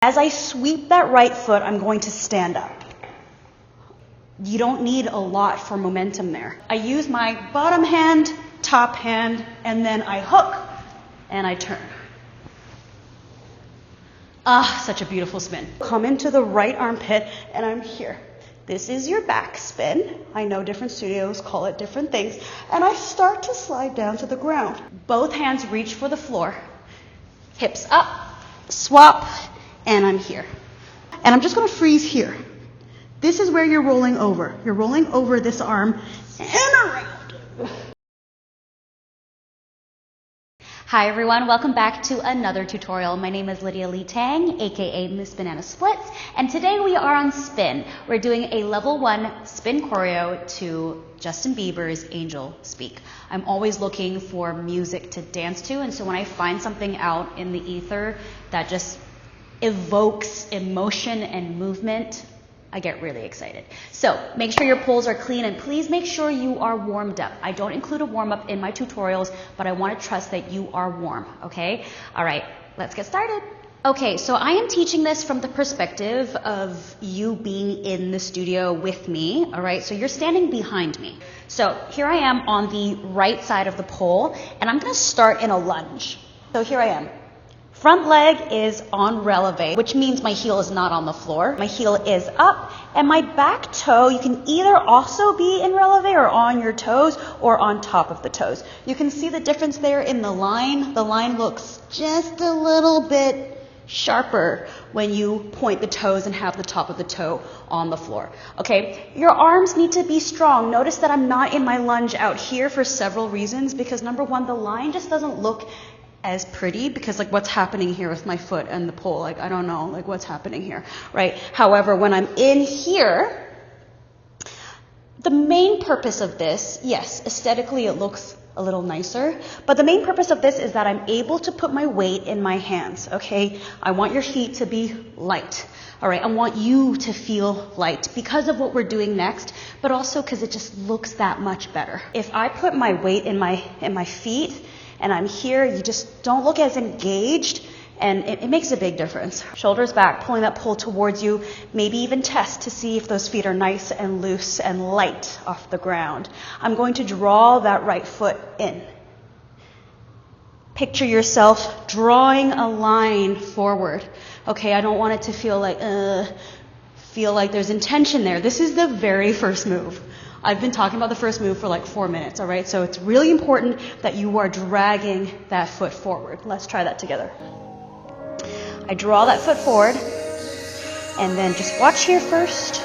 As I sweep that right foot, I'm going to stand up. You don't need a lot for momentum there. I use my bottom hand, top hand, and then I hook and I turn. Ah, such a beautiful spin. Come into the right armpit and I'm here. This is your back spin. I know different studios call it different things. And I start to slide down to the ground. Both hands reach for the floor. Hips up, swap, and I'm here. And I'm just going to freeze here. This is where you're rolling over. You're rolling over this arm and around. Hi everyone, welcome back to another tutorial. My name is Lydia Lee Tang, aka Miss Banana Splits, and today we are on spin. We're doing a level 1 spin choreo to Justin Bieber's Angel Speak. I'm always looking for music to dance to, and so when I find something out in the ether that just evokes emotion and movement, I get really excited. So make sure your poles are clean and please make sure you are warmed up. I don't include a warm up in my tutorials, but I want to trust that you are warm, okay? All right, let's get started. Okay, so I am teaching this from the perspective of you being in the studio with me, all right? So you're standing behind me. So here I am on the right side of the pole, and I'm gonna start in a lunge. So here I am. Front leg is on releve, which means my heel is not on the floor. My heel is up, and my back toe, you can either also be in releve or on your toes or on top of the toes. You can see the difference there in the line. The line looks just a little bit sharper when you point the toes and have the top of the toe on the floor. Okay, your arms need to be strong. Notice that I'm not in my lunge out here for several reasons, because number one, the line just doesn't look as pretty, because like what's happening here with my foot and the pole, like I don't know, like what's happening here, right? However, when I'm in here, the main purpose of this, yes, aesthetically it looks a little nicer, but the main purpose of this is that I'm able to put my weight in my hands, okay? I want your feet to be light, all right? I want you to feel light because of what we're doing next, but also because it just looks that much better. If I put my weight in my feet, and I'm here, you just don't look as engaged, and it makes a big difference. Shoulders back, pulling that pole towards you, maybe even test to see if those feet are nice and loose and light off the ground. I'm going to draw that right foot in. Picture yourself drawing a line forward. Okay, I don't want it to feel like there's intention there. This is the very first move. I've been talking about the first move for like 4 minutes, all right? So it's really important that you are dragging that foot forward. Let's try that together. I draw that foot forward, and then just watch here first.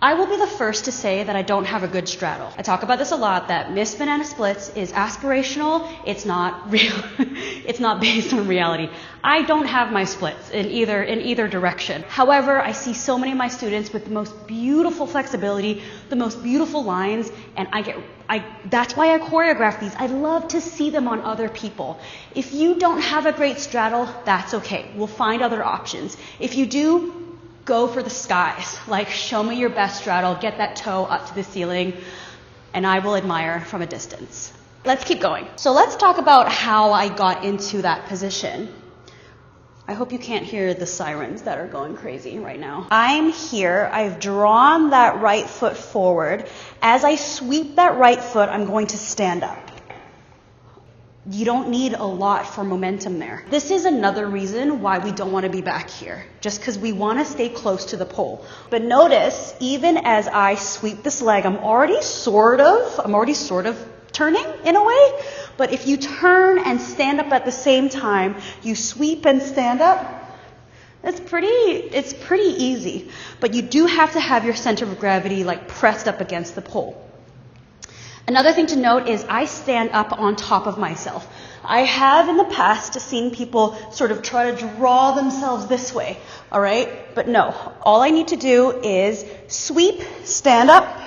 I will be the first to say that I don't have a good straddle. I talk about this a lot, that Miss Banana Splits is aspirational. It's not real. It's not based on reality. I don't have my splits in either direction. However, I see so many of my students with the most beautiful flexibility, the most beautiful lines, and that's why I choreograph these. I love to see them on other people. If you don't have a great straddle, that's okay. We'll find other options. If you do, go for the skies. Like, show me your best straddle, get that toe up to the ceiling, and I will admire from a distance. Let's keep going. So let's talk about how I got into that position. I hope you can't hear the sirens that are going crazy right now. I'm here, I've drawn that right foot forward. As I sweep that right foot, I'm going to stand up. You don't need a lot for momentum there. This is another reason why we don't want to be back here, just because we want to stay close to the pole. But notice, even as I sweep this leg, I'm already sort of turning in a way. But if you turn and stand up at the same time, you sweep and stand up, it's pretty easy. But you do have to have your center of gravity like pressed up against the pole. Another thing to note is I stand up on top of myself. I have in the past seen people sort of try to draw themselves this way, all right? But no, all I need to do is sweep, stand up,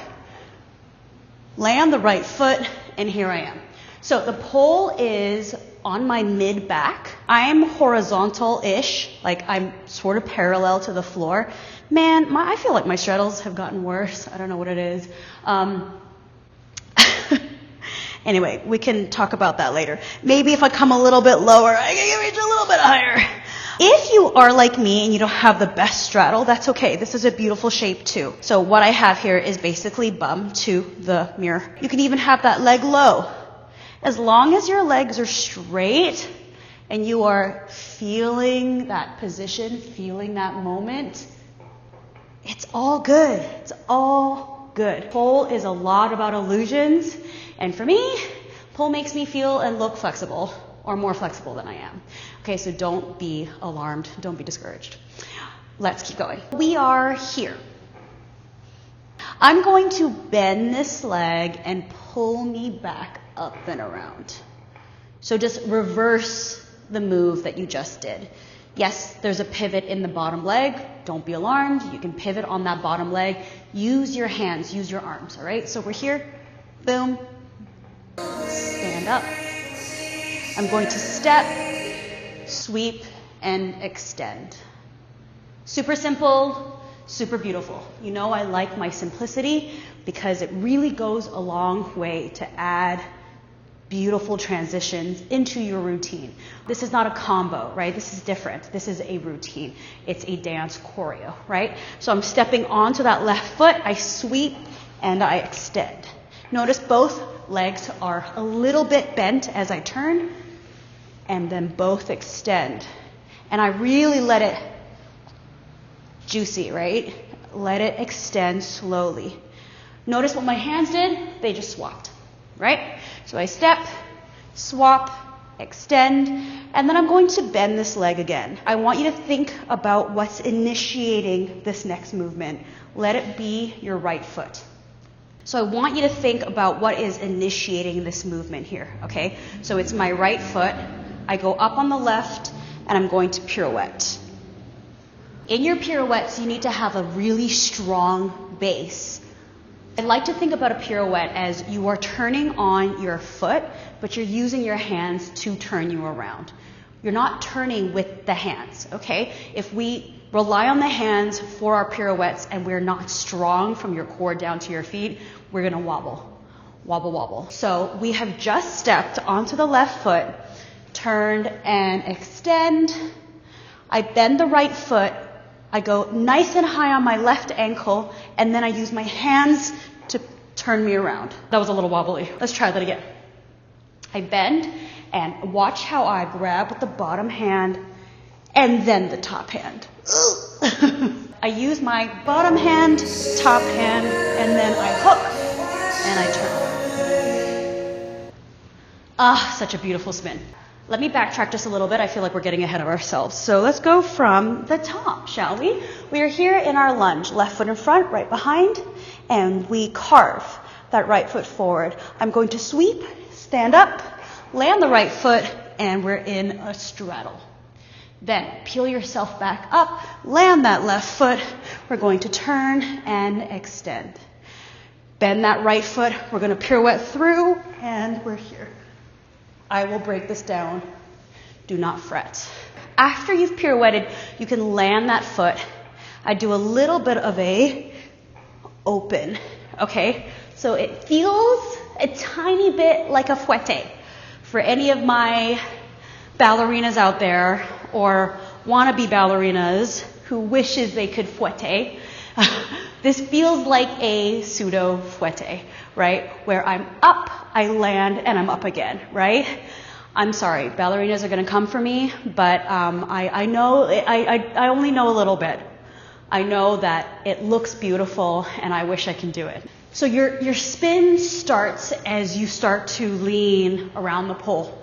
lay on the right foot, and here I am. So the pole is on my mid-back. I'm horizontal-ish, like I'm sort of parallel to the floor. Man, I feel like my straddles have gotten worse. I don't know what it is. Anyway, we can talk about that later. Maybe if I come a little bit lower, I can reach a little bit higher. If you are like me and you don't have the best straddle, that's okay. This is a beautiful shape too. So what I have here is basically bum to the mirror. You can even have that leg low. As long as your legs are straight and you are feeling that position, feeling that moment, it's all good. It's all good. Pole is a lot about illusions. And for me, pole makes me feel and look flexible, or more flexible than I am. Okay, so don't be alarmed. Don't be discouraged. Let's keep going. We are here. I'm going to bend this leg and pull me back up and around. So just reverse the move that you just did. Yes, there's a pivot in the bottom leg. Don't be alarmed. You can pivot on that bottom leg. Use your hands, use your arms, all right? So we're here. Boom. Stand up. I'm going to step, sweep, and extend. Super simple, super beautiful. You know I like my simplicity because it really goes a long way to add beautiful transitions into your routine. This is not a combo, right? This is different. This is a routine. It's a dance choreo, right? So I'm stepping onto that left foot, I sweep, and I extend. Notice both legs are a little bit bent as I turn, and then both extend. And I really let it juicy, right? Let it extend slowly. Notice what my hands did? They just swapped, right? So I step, swap, extend, and then I'm going to bend this leg again. I want you to think about what's initiating this next movement. Let it be your right foot. So I want you to think about what is initiating this movement here, okay? So it's my right foot. I go up on the left, and I'm going to pirouette. In your pirouettes, you need to have a really strong base. I like to think about a pirouette as you are turning on your foot, but you're using your hands to turn you around. You're not turning with the hands, okay? If we rely on the hands for our pirouettes and we're not strong from your core down to your feet, we're gonna wobble, wobble, wobble. So we have just stepped onto the left foot, turned and extend. I bend the right foot. I go nice and high on my left ankle, and then I use my hands to turn me around. That was a little wobbly. Let's try that again. I bend, and watch how I grab with the bottom hand and then the top hand. I use my bottom hand, top hand, and then I hook and I turn. Ah, such a beautiful spin. Let me backtrack just a little bit. I feel like we're getting ahead of ourselves. So let's go from the top, shall we? We are here in our lunge, left foot in front, right behind, and we carve that right foot forward. I'm going to sweep, stand up, land the right foot, and we're in a straddle. Then peel yourself back up, land that left foot. We're going to turn and extend. Bend that right foot. We're going to pirouette through, and we're here. I will break this down. Do not fret. After you've pirouetted, you can land that foot. I do a little bit of a open, okay? So it feels a tiny bit like a fouette. For any of my ballerinas out there or wannabe ballerinas who wishes they could fouette, this feels like a pseudo fouette, right? Where I'm up, I land, and I'm up again, right? I'm sorry, ballerinas are going to come for me, but I know, I only know a little bit. I know that it looks beautiful, and I wish I can do it. So your spin starts as you start to lean around the pole.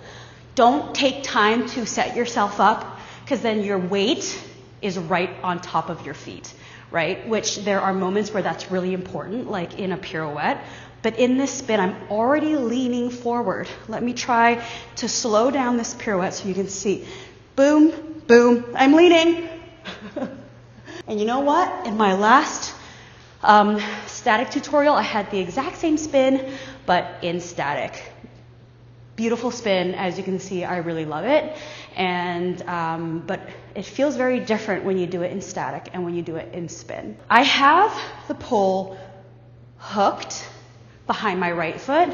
Don't take time to set yourself up, because then your weight is right on top of your feet, right? Which there are moments where that's really important, like in a pirouette. But in this spin, I'm already leaning forward. Let me try to slow down this pirouette so you can see. Boom, boom, I'm leaning. And you know what? In my last static tutorial, I had the exact same spin, but in static. Beautiful spin, as you can see, I really love it. And but it feels very different when you do it in static and when you do it in spin. I have the pole hooked behind my right foot,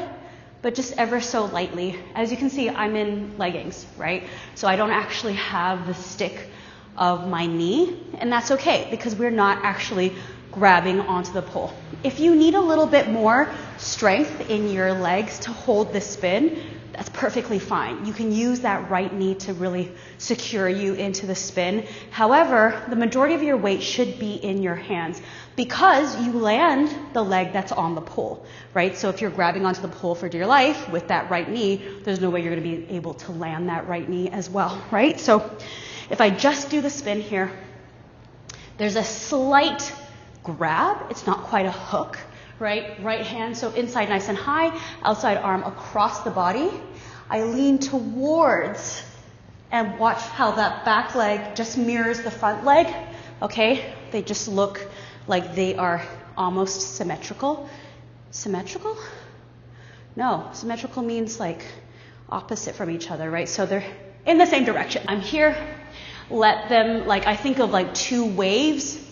but just ever so lightly. As you can see, I'm in leggings, right? So I don't actually have the stick of my knee, and that's okay because we're not actually grabbing onto the pole. If you need a little bit more strength in your legs to hold this spin, that's perfectly fine. You can use that right knee to really secure you into the spin. However, the majority of your weight should be in your hands because you land the leg that's on the pole, right? So if you're grabbing onto the pole for dear life with that right knee, there's no way you're going to be able to land that right knee as well, right? So if I just do the spin here, there's a slight grab. It's not quite a hook, right? Right hand, so inside nice and high, outside arm across the body. I lean towards and watch how that back leg just mirrors the front leg, okay? They just look like they are almost symmetrical. Symmetrical? No, symmetrical means like opposite from each other, right? So they're in the same direction. I'm here, let them, like I think of like two waves,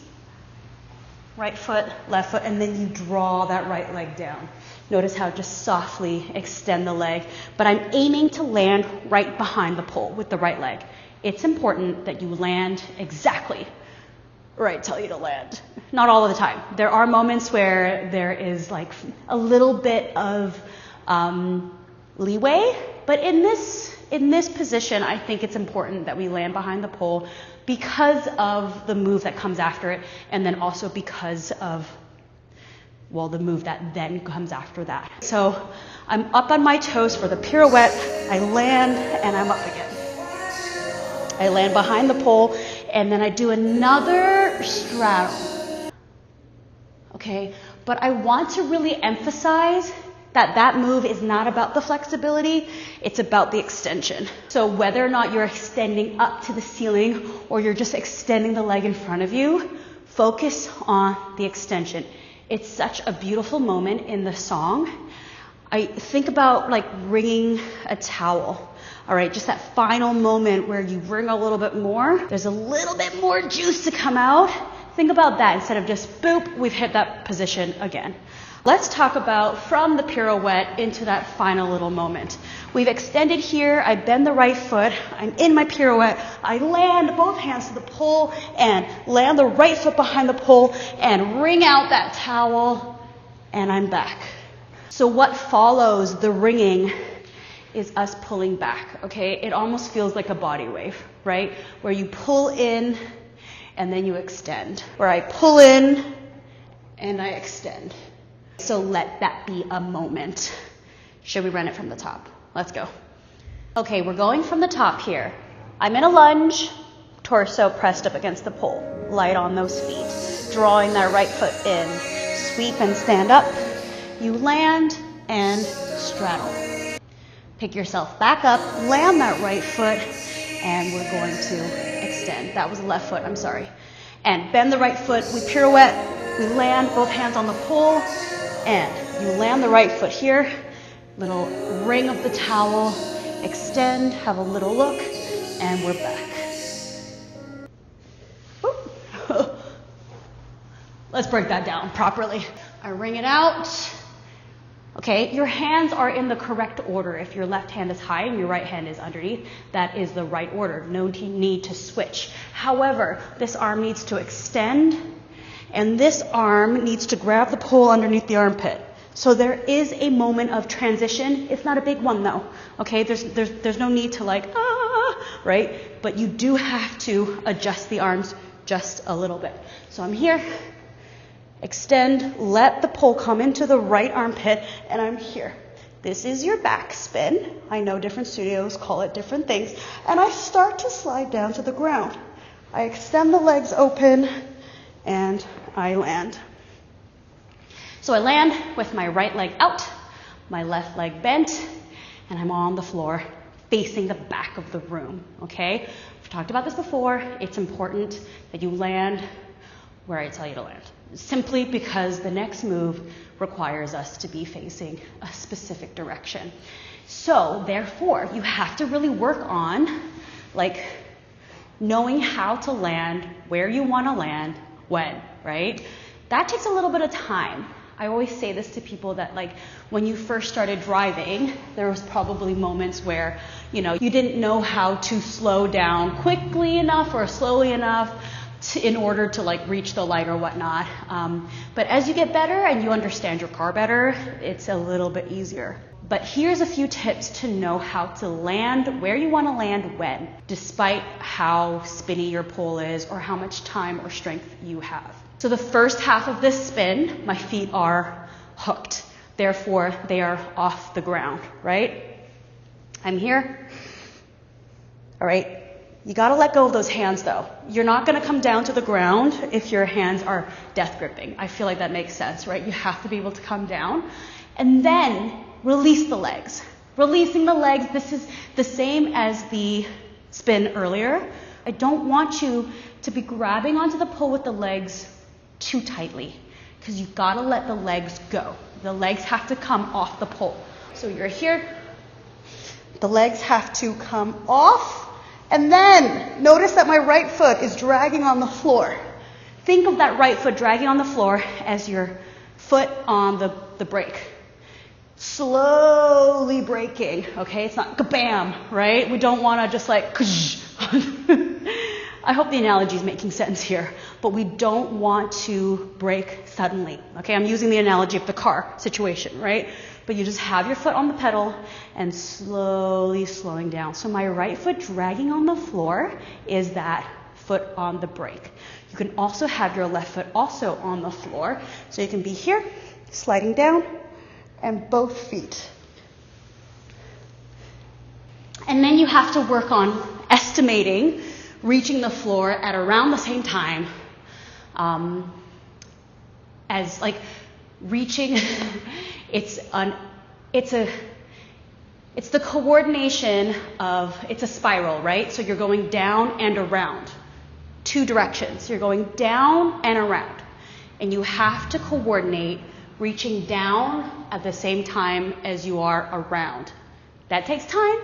right foot, left foot, and then you draw that right leg down. Notice how just softly extend the leg, but I'm aiming to land right behind the pole with the right leg. It's important that you land exactly where I tell you to land. Not all of the time. There are moments where there is like a little bit of leeway, but in this position, I think it's important that we land behind the pole because of the move that comes after it, and then also because of, well, the move that then comes after that. So I'm up on my toes for the pirouette, I land, and I'm up again. I land behind the pole, and then I do another straddle. Okay, but I want to really emphasize that move is not about the flexibility, it's about the extension. So whether or not you're extending up to the ceiling or you're just extending the leg in front of you, focus on the extension. It's such a beautiful moment in the song. I think about like wringing a towel. All right, just that final moment where you wring a little bit more. There's a little bit more juice to come out. Think about that instead of just boop, we've hit that position again. Let's talk about from the pirouette into that final little moment. We've extended here, I bend the right foot, I'm in my pirouette, I land both hands to the pole and land the right foot behind the pole and wring out that towel, and I'm back. So what follows the wringing is us pulling back, okay? It almost feels like a body wave, right? Where you pull in and then you extend. Where I pull in and I extend. So let that be a moment. Should we run it from the top? Let's go. Okay, we're going from the top here. I'm in a lunge, torso pressed up against the pole. Light on those feet. Drawing that right foot in. Sweep and stand up. You land and straddle. Pick yourself back up, land that right foot, and we're going to extend. That was the left foot, I'm sorry. And bend the right foot, we pirouette, we land both hands on the pole, and you land the right foot here, little ring of the towel, extend, have a little look, and we're back. Let's break that down properly. I wring it out. Okay, your hands are in the correct order. If your left hand is high and your right hand is underneath, that is the right order. No need to switch. However, this arm needs to extend, and this arm needs to grab the pole underneath the armpit. So there is a moment of transition. It's not a big one though. Okay, there's no need to like, right? But you do have to adjust the arms just a little bit. So I'm here. Extend, let the pole come into the right armpit, and I'm here. This is your back spin. I know different studios call it different things. And I start to slide down to the ground. I extend the legs open, and I land. So I land with my right leg out, my left leg bent, and I'm on the floor facing the back of the room, okay? I've talked about this before. It's important that you land where I tell you to land. Simply because the next move requires us to be facing a specific direction. So therefore, you have to really work on like knowing how to land, where you want to land, when, right? That takes a little bit of time. I always say this to people that like when you first started driving, there was probably moments where, you know, you didn't know how to slow down quickly enough or slowly enough in order to like reach the light or whatnot. But as you get better and you understand your car better, it's a little bit easier. But here's a few tips to know how to land where you want to land when, despite how spinny your pole is or how much time or strength you have. So the first half of this spin, my feet are hooked. Therefore, they are off the ground, right? I'm here. All right. You got to let go of those hands though. You're not going to come down to the ground if your hands are death gripping. I feel like that makes sense, right? You have to be able to come down and then release the legs. Releasing the legs, this is the same as the spin earlier. I don't want you to be grabbing onto the pole with the legs too tightly because you've got to let the legs go. The legs have to come off the pole. So you're here. The legs have to come off. And then notice that my right foot is dragging on the floor. Think of that right foot dragging on the floor as your foot on the brake. Slowly braking, okay? It's not kabam, right? We don't want to just like, I hope the analogy is making sense here, but we don't want to brake suddenly, okay? I'm using the analogy of the car situation, right? But you just have your foot on the pedal and slowly slowing down. So my right foot dragging on the floor is that foot on the brake. You can also have your left foot also on the floor. So you can be here, sliding down, and both feet. And then you have to work on estimating reaching the floor at around the same time as like reaching. It's the coordination of, it's a spiral, right? So you're going down and around, two directions. You're going down and around, and you have to coordinate reaching down at the same time as you are around. That takes time.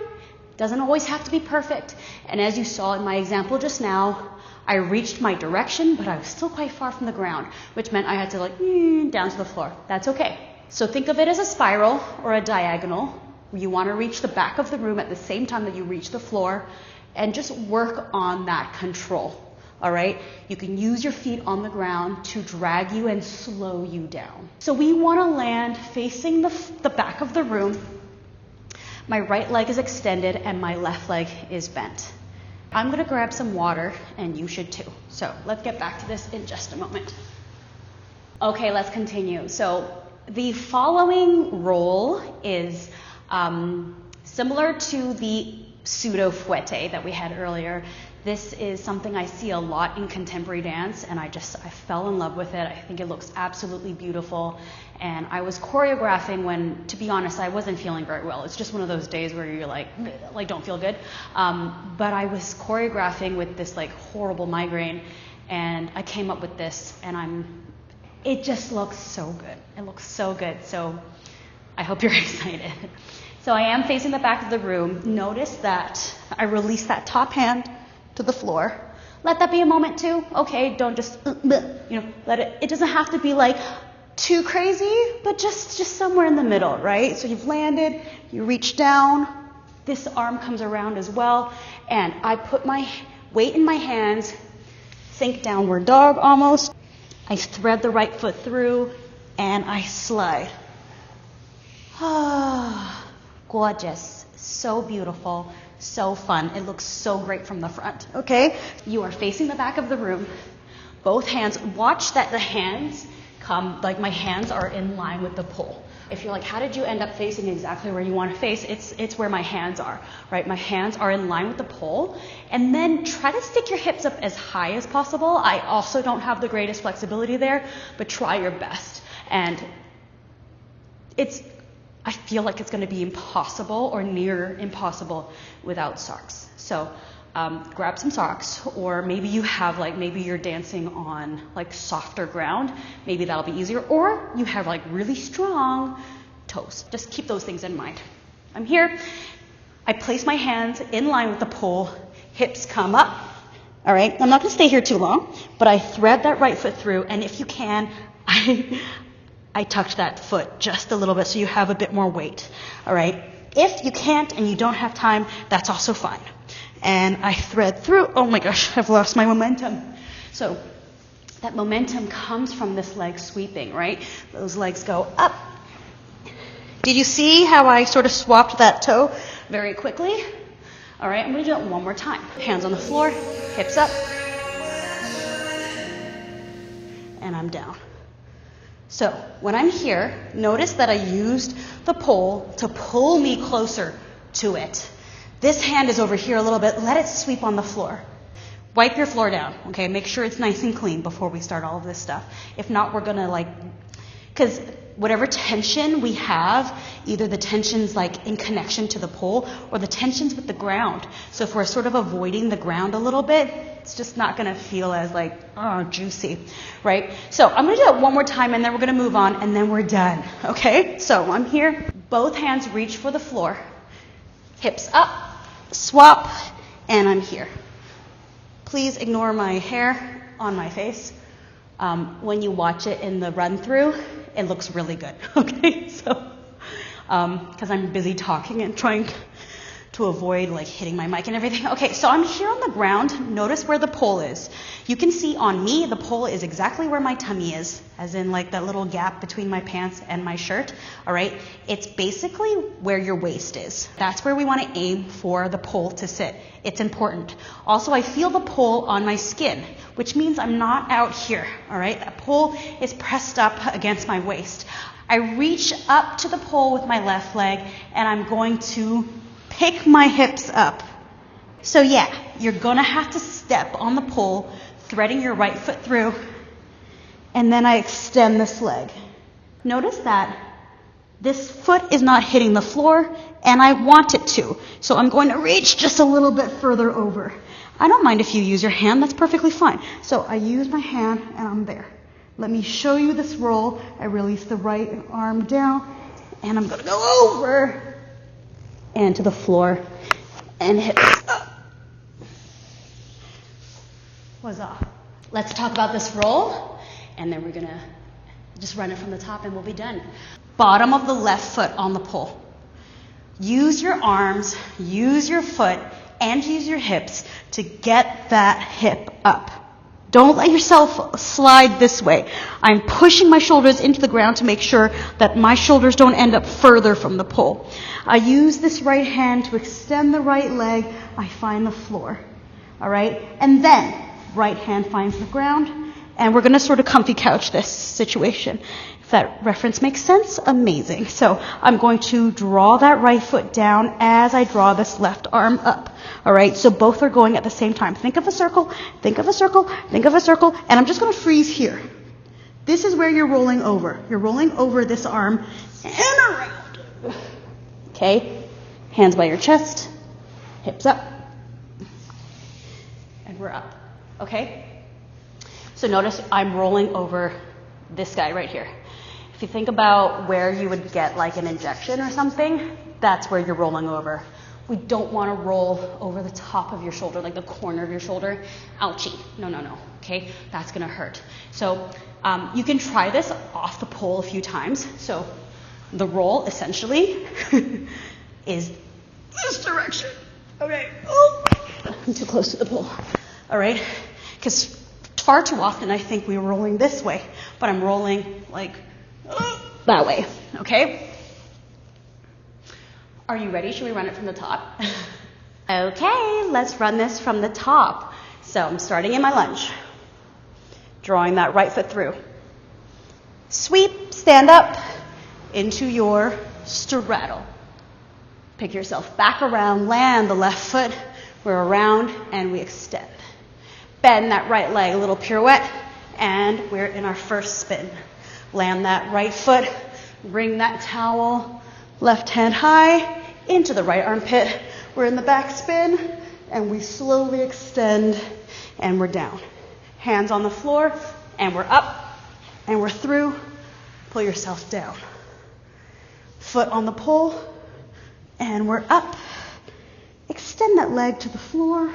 Doesn't always have to be perfect. And as you saw in my example just now, I reached my direction, but I was still quite far from the ground, which meant I had to like down to the floor. That's okay. So think of it as a spiral or a diagonal. You want to reach the back of the room at the same time that you reach the floor, and just work on that control. All right? You can use your feet on the ground to drag you and slow you down. So we want to land facing the back of the room. My right leg is extended and my left leg is bent. I'm going to grab some water, and you should too. So let's get back to this in just a moment. Okay, let's continue. So the following roll is similar to the pseudo fouette that we had earlier. This is something I see a lot in contemporary dance, and I fell in love with it. I think it looks absolutely beautiful. And I was choreographing when, to be honest, I wasn't feeling very well. It's just one of those days where you're like don't feel good. But I was choreographing with this like horrible migraine, and I came up with this, and it just looks so good. It looks so good. So I hope you're excited. So I am facing the back of the room. Notice that I release that top hand to the floor. Let that be a moment too. Okay, don't just let it. It doesn't have to be like too crazy, but just somewhere in the middle, right? So you've landed, you reach down, this arm comes around as well, and I put my weight in my hands, think downward dog almost. I thread the right foot through, and I slide. Ah, gorgeous, so beautiful, so fun. It looks so great from the front, okay? You are facing the back of the room, both hands. Watch that the hands come, like my hands are in line with the pole. If you're like, how did you end up facing exactly where you want to face? It's where my hands are, right? My hands are in line with the pole. And then try to stick your hips up as high as possible. I also don't have the greatest flexibility there, but try your best. And I feel like it's going to be impossible or near impossible without socks. So grab some socks, or maybe you have maybe you're dancing on softer ground. Maybe that'll be easier. Or you have really strong toes. Just keep those things in mind. I'm here. I place my hands in line with the pole. Hips come up. All right. I'm not going to stay here too long, but I thread that right foot through. And if you can, I tucked that foot just a little bit so you have a bit more weight, all right? If you can't and you don't have time, that's also fine. And I thread through. Oh my gosh, I've lost my momentum. So that momentum comes from this leg sweeping, right? Those legs go up. Did you see how I sort of swapped that toe very quickly? All right, I'm gonna do it one more time. Hands on the floor, hips up, and I'm down. So when I'm here, notice that I used the pole to pull me closer to it. This hand is over here a little bit. Let it sweep on the floor. Wipe your floor down, okay? Make sure it's nice and clean before we start all of this stuff. If not, we're gonna because whatever tension we have, either the tension's in connection to the pole or the tension's with the ground. So if we're sort of avoiding the ground a little bit, it's just not gonna feel as juicy, right? So I'm gonna do that one more time and then we're gonna move on and then we're done, okay? So I'm here, both hands reach for the floor, hips up, swap, and I'm here. Please ignore my hair on my face. When you watch it in the run through, it looks really good, okay? So, because I'm busy talking and trying to avoid hitting my mic and everything. Okay, so I'm here on the ground. Notice where the pole is. You can see on me, the pole is exactly where my tummy is, as in that little gap between my pants and my shirt, all right? It's basically where your waist is. That's where we want to aim for the pole to sit. It's important. Also, I feel the pole on my skin, which means I'm not out here, all right? That pole is pressed up against my waist. I reach up to the pole with my left leg, and I'm going to pick my hips up. So yeah, you're gonna have to step on the pole, threading your right foot through, and then I extend this leg. Notice that this foot is not hitting the floor, and I want it to. So I'm going to reach just a little bit further over. I don't mind if you use your hand, that's perfectly fine. So I use my hand, and I'm there. Let me show you this roll. I release the right arm down, and I'm gonna go over and to the floor, and hips up. Huzzah. Let's talk about this roll, and then we're gonna just run it from the top and we'll be done. Bottom of the left foot on the pole. Use your arms, use your foot, and use your hips to get that hip up. Don't let yourself slide this way. I'm pushing my shoulders into the ground to make sure that my shoulders don't end up further from the pole. I use this right hand to extend the right leg. I find the floor, all right? And then right hand finds the ground, and we're gonna sort of comfy couch this situation. If that reference makes sense, amazing. So I'm going to draw that right foot down as I draw this left arm up. All right, so both are going at the same time. Think of a circle, think of a circle, think of a circle, and I'm just gonna freeze here. This is where you're rolling over. You're rolling over this arm and around. Okay, hands by your chest, hips up, and we're up, okay? So notice I'm rolling over this guy right here. If you think about where you would get an injection or something, that's where you're rolling over. We don't want to roll over the top of your shoulder, the corner of your shoulder. Ouchie. No, no, no. Okay? That's going to hurt. So you can try this off the pole a few times. So the roll, essentially, is this direction. Okay. Oh, I'm too close to the pole. All right? Because far too often I think we're rolling this way, but I'm rolling that way. Okay? Are you ready? Should we run it from the top? Okay, let's run this from the top. So I'm starting in my lunge. Drawing that right foot through. Sweep, stand up into your straddle. Pick yourself back around, land the left foot. We're around and we extend. Bend that right leg, a little pirouette, and we're in our first spin. Land that right foot, bring that towel, left hand high, into the right armpit. We're in the back spin, and we slowly extend, and we're down. Hands on the floor, and we're up, and we're through. Pull yourself down. Foot on the pole, and we're up. Extend that leg to the floor,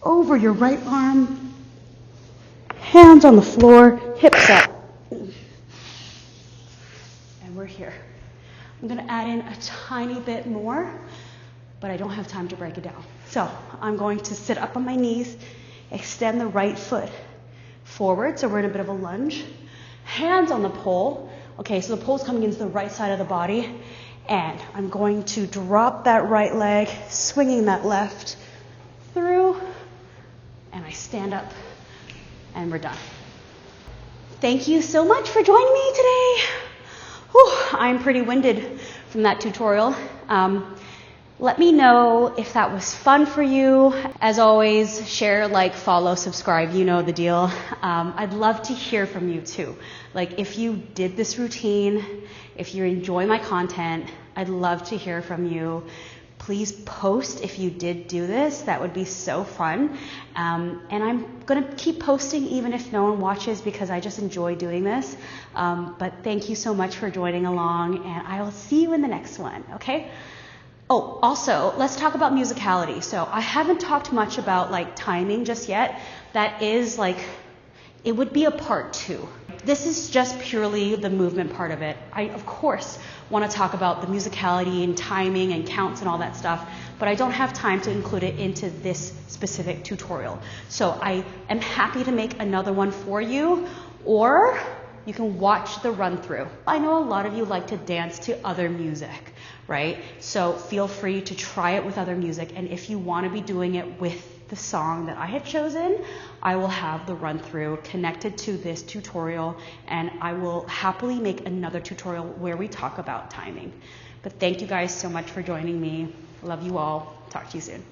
over your right arm. Hands on the floor, hips up. here. I'm gonna add in a tiny bit more, but I don't have time to break it down. So I'm going to sit up on my knees, extend the right foot forward, so we're in a bit of a lunge. Hands on the pole. Okay, so the pole's coming into the right side of the body, and I'm going to drop that right leg, swinging that left through, and I stand up, and we're done. Thank you so much for joining me today. Whew, I'm pretty winded from that tutorial. Let me know if that was fun for you. As always, share, like, follow, subscribe. You know the deal. I'd love to hear from you too. Like, if you did this routine, if you enjoy my content, I'd love to hear from you. Please post if you did do this. That would be so fun. And I'm going to keep posting even if no one watches because I just enjoy doing this. But thank you so much for joining along, and I will see you in the next one, okay? Oh, also, let's talk about musicality. So I haven't talked much about like timing just yet. That is like, it would be a part 2. This is just purely the movement part of it. I, of course, want to talk about the musicality and timing and counts and all that stuff, but I don't have time to include it into this specific tutorial. So I am happy to make another one for you, or you can watch the run through. I know a lot of you like to dance to other music, right? So feel free to try it with other music. And if you want to be doing it with the song that I have chosen, I will have the run through connected to this tutorial, and I will happily make another tutorial where we talk about timing. But thank you guys so much for joining me. Love you all. Talk to you soon.